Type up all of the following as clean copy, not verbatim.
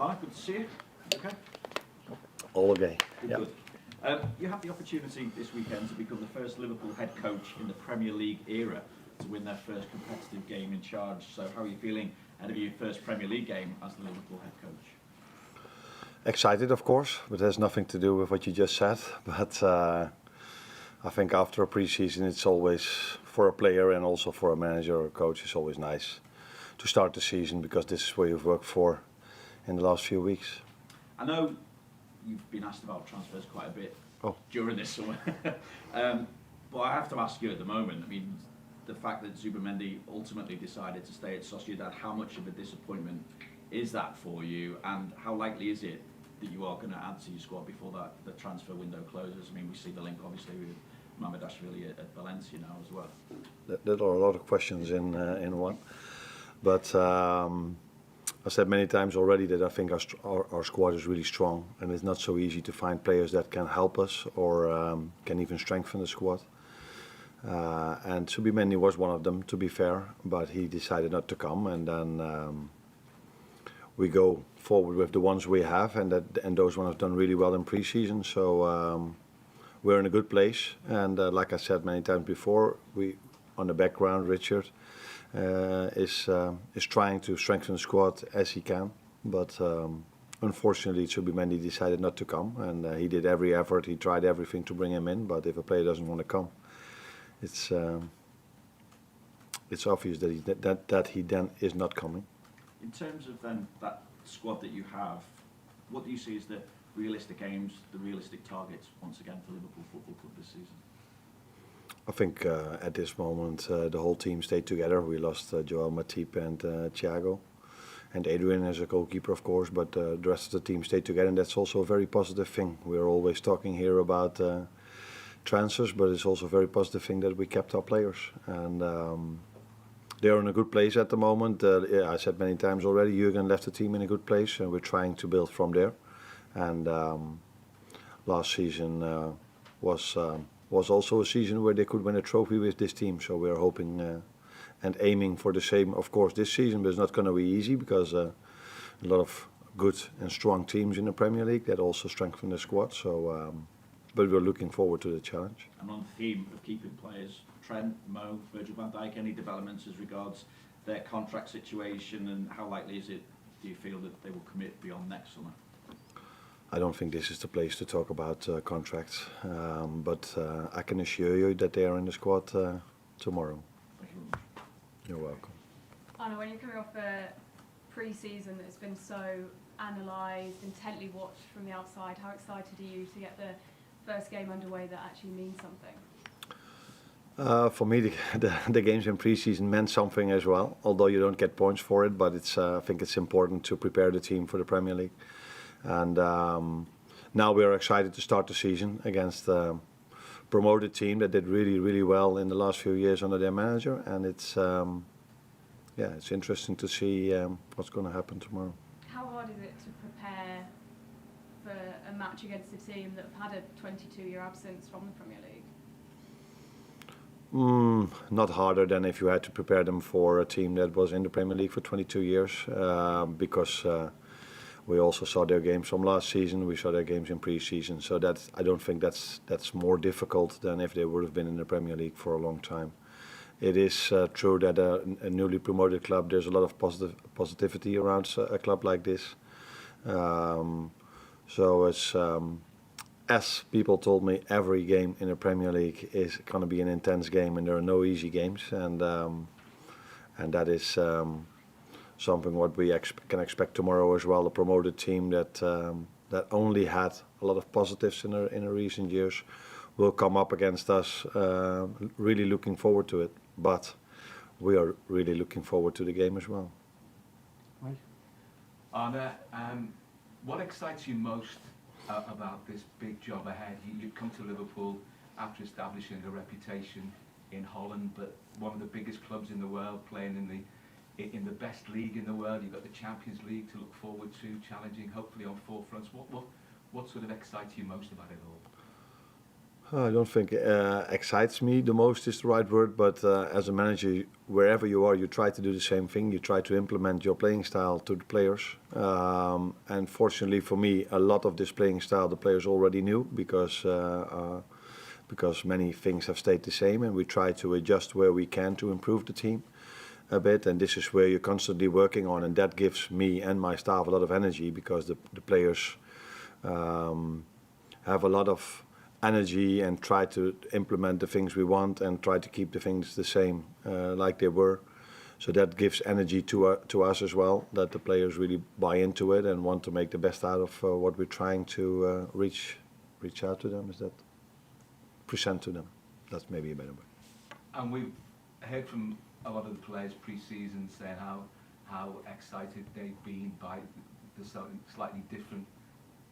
Arne, good to see you. Okay. All okay. Good, Yeah. good. You have the opportunity this weekend to become the first Liverpool head coach in the Premier League era to win their first competitive game in charge. So how are you feeling ahead of your first Premier League game as the Liverpool head coach? Excited, of course, but it has nothing to do with what you just said. But I think after a pre-season, it's always, for a player and also for a manager or a coach, it's always nice to start the season because this is where you've worked for in the last few weeks. I know you've been asked about transfers quite a bit during this summer. But I have to ask you at the moment, I mean, the fact that Zubimendi ultimately decided to stay at Sociedad, how much of a disappointment is that for you, and how likely is it that you are going to add to your squad before the transfer window closes? I mean, we see the link obviously with Mamardashvili at Valencia now as well. There are a lot of questions in one, but I said many times already that I think our squad is really strong, and it's not so easy to find players that can help us or can even strengthen the squad. And Zubimendi was one of them, to be fair, but he decided not to come, and then we go forward with the ones we have, and those ones have done really well in pre-season. So we're in a good place, and like I said many times before, we on the background, Richard is trying to strengthen the squad as he can, but unfortunately Zubimendi decided not to come, and he did every effort, he tried everything to bring him in, but if a player doesn't want to come, it's obvious that he then is not coming. In terms of then that squad that you have, what do you see as the realistic aims, the realistic targets once again for Liverpool Football Club this season? I think at this moment the whole team stayed together. We lost Joel Matip and Thiago, and Adrian as a goalkeeper, of course, but the rest of the team stayed together, and that's also a very positive thing. We're always talking here about transfers, but it's also a very positive thing that we kept our players, and they're in a good place at the moment. I said many times already, Jurgen left the team in a good place, and we're trying to build from there. And last season was also a season where they could win a trophy with this team. So we're hoping and aiming for the same, of course, this season. But it's not going to be easy because a lot of good and strong teams in the Premier League that also strengthen the squad. So, but we're looking forward to the challenge. And on the theme of keeping players, Trent, Mo, Virgil van Dijk, any developments as regards their contract situation, and how likely is it, do you feel, that they will commit beyond next summer? I don't think this is the place to talk about contracts, but I can assure you that they are in the squad tomorrow. Thank you very much. You're welcome. Arne, when you're coming off a pre-season that's been so analysed, intently watched from the outside, how excited are you to get the first game underway that actually means something? For me, the games in pre-season meant something as well, although you don't get points for it, but I think it's important to prepare the team for the Premier League. And now we are excited to start the season against a promoted team that did really, really well in the last few years under their manager. And it's interesting to see what's going to happen tomorrow. How hard is it to prepare for a match against a team that have had a 22-year absence from the Premier League? Not harder than if you had to prepare them for a team that was in the Premier League for 22 years, because we also saw their games from last season. We saw their games in pre-season, so I don't think that's more difficult than if they would have been in the Premier League for a long time. It is true that a newly promoted club, there's a lot of positivity around a club like this. So it's as people told me, every game in the Premier League is going to be an intense game, and there are no easy games, and that is something what we can expect tomorrow as well. A promoted team that only had a lot of positives in the recent years will come up against us. Really looking forward to it, but we are really looking forward to the game as well. Right. Arne, what excites you most about this big job ahead? You've come to Liverpool after establishing a reputation in Holland, but one of the biggest clubs in the world, playing in the best league in the world. You've got the Champions League to look forward to, challenging hopefully on four fronts. What sort of excites you most about it all? I don't think excites me the most is the right word, but as a manager, wherever you are, you try to do the same thing. You try to implement your playing style to the players. And fortunately for me, a lot of this playing style the players already knew because many things have stayed the same, and we try to adjust where we can to improve the team a bit. And this is where you're constantly working on, and that gives me and my staff a lot of energy because the players have a lot of energy and try to implement the things we want and try to keep the things the same like they were. So that gives energy to us as well, that the players really buy into it and want to make the best out of what we're trying to reach out to them. Is that present to them? That's maybe a better word. And we've heard from a lot of the players pre-season saying how excited they've been by the slightly different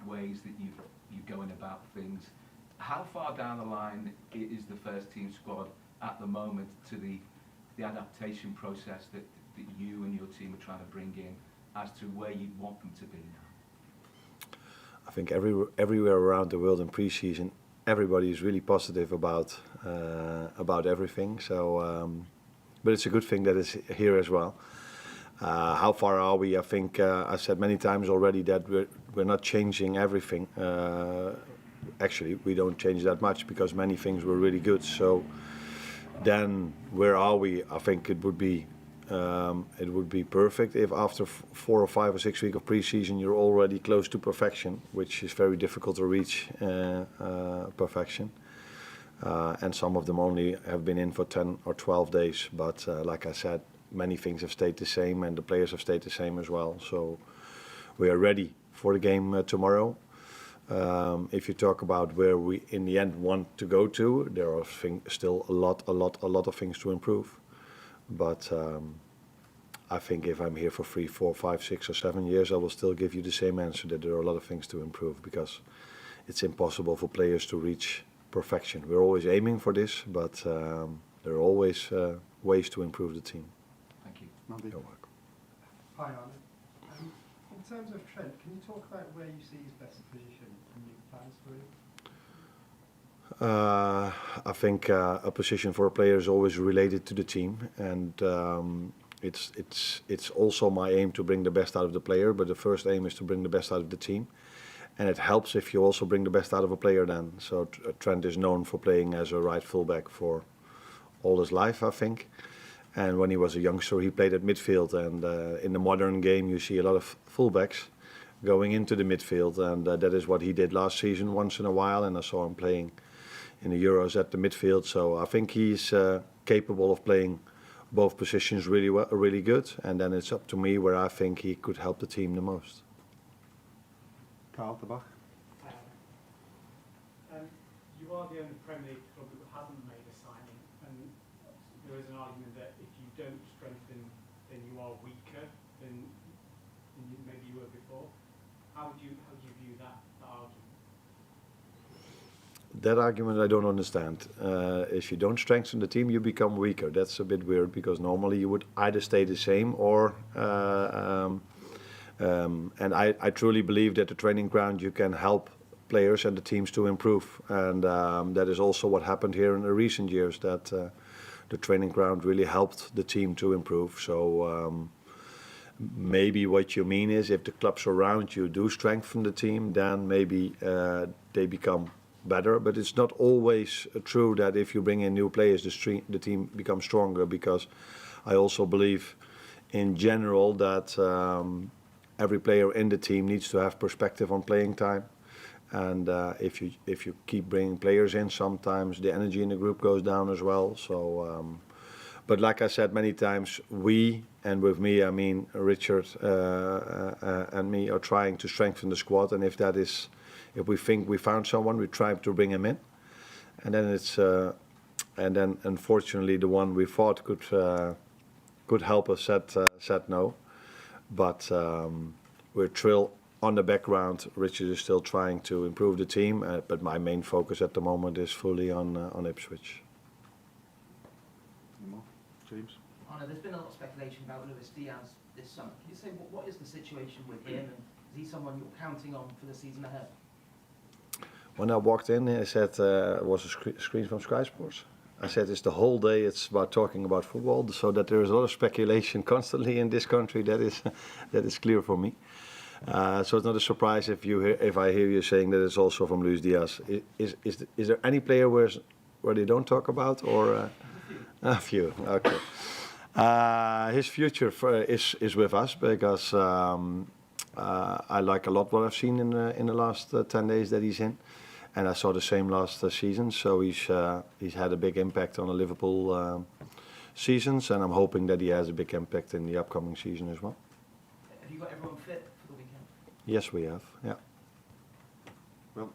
ways that you're going about things. How far down the line is the first team squad at the moment to the adaptation process that you and your team are trying to bring in as to where you'd want them to be now? I think everywhere around the world in pre-season, everybody is really positive about everything. So, but it's a good thing that it's here as well. How far are we? I think I said many times already that we're not changing everything. Actually, we don't change that much because many things were really good. So then, where are we? I think it would be perfect if after 4 or 5 or 6 weeks of pre-season you're already close to perfection, which is very difficult to reach perfection. And some of them only have been in for 10 or 12 days. But like I said, many things have stayed the same, and the players have stayed the same as well. So we are ready for the game tomorrow. If you talk about where we in the end want to go to, there are still a lot of things to improve. But I think if I'm here for 3, 4, 5, 6 or 7 years, I will still give you the same answer, that there are a lot of things to improve because it's impossible for players to reach perfection. We're always aiming for this, but there are always ways to improve the team. Thank you. You're welcome. Hi, Arne. In terms of Trent, can you talk about where you see his best position and your plans for him? I think a position for a player is always related to the team, and it's also my aim to bring the best out of the player. But the first aim is to bring the best out of the team, and it helps if you also bring the best out of a player. Then, so Trent is known for playing as a right fullback for all his life, I think. And when he was a youngster, he played at midfield. And in the modern game, you see a lot of fullbacks going into the midfield, and that is what he did last season once in a while. And I saw him playing in the Euros at the midfield. So I think he's capable of playing both positions really good. And then it's up to me where I think he could help the team the most. Carl de Bach. You are the only Premier League club that hasn't made a signing, and there is an argument that if you don't strengthen, then you are weaker than maybe you were before. How do you view that argument? That argument I don't understand. If you don't strengthen the team, you become weaker. That's a bit weird because normally you would either stay the same or. And I truly believe that the training ground you can help players and the teams to improve, and that is also what happened here in the recent years. That the training ground really helped the team to improve. So maybe what you mean is if the clubs around you do strengthen the team, then maybe they become better. But it's not always true that if you bring in new players, the team becomes stronger. Because I also believe, in general, that every player in the team needs to have perspective on playing time. And if you keep bringing players in, sometimes the energy in the group goes down as well. So, but like I said many times, we, and with me I mean Richard and me, are trying to strengthen the squad. And if we think we found someone, we try to bring him in. And then unfortunately the one we thought could help us said no. But we're thrilled. On the background, Richard is still trying to improve the team, but my main focus at the moment is fully on Ipswich. Any more? James? Arne, there's been a lot of speculation about Diaz this summer. Can you say what is the situation with him, and is he someone you're counting on for the season ahead? When I walked in, I said it was a screen from Sky Sports. I said it's the whole day. It's about talking about football, so that there is a lot of speculation constantly in this country. That is clear for me. So it's not a surprise if I hear you saying that it's also from Luis Diaz. Is there any player where they don't talk about, or a few? Okay. His future is with us because I like a lot what I've seen in the last 10 days that he's in. And I saw the same last season, so he's had a big impact on the Liverpool seasons, and I'm hoping that he has a big impact in the upcoming season as well. Have you got everyone fit for the weekend? Yes, we have. Yeah. Well,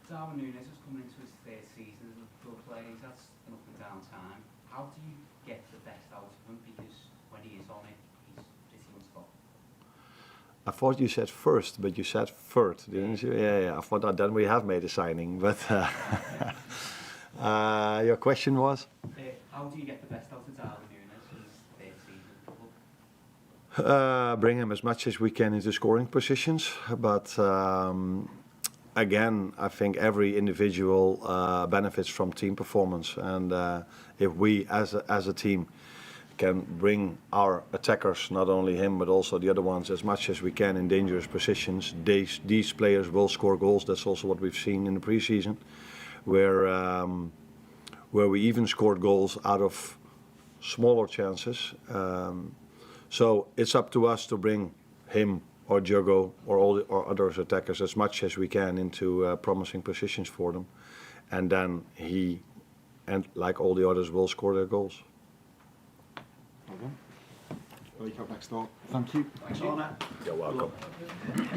Darwin Nunez is coming into his third season as a Liverpool player. He's had an up and down time. How do you get the best out of him? Because when he is on it, he's pretty unstoppable. I thought you said first, but you said third, didn't you? Yeah. I thought that then we have made a signing, but your question was? How do you get the best out of Darwin Nunez in his third season? Bring him as much as we can into scoring positions, but again, I think every individual benefits from team performance, and if we as a team can bring our attackers, not only him but also the other ones, as much as we can in dangerous positions, these players will score goals. That's also what we've seen in the preseason, where we even scored goals out of smaller chances. So it's up to us to bring him or Diogo or all other attackers as much as we can into promising positions for them, and then he and like all the others will score their goals. Well done. Well, you have next thought. Thank you. Thanks, Arne. You're welcome.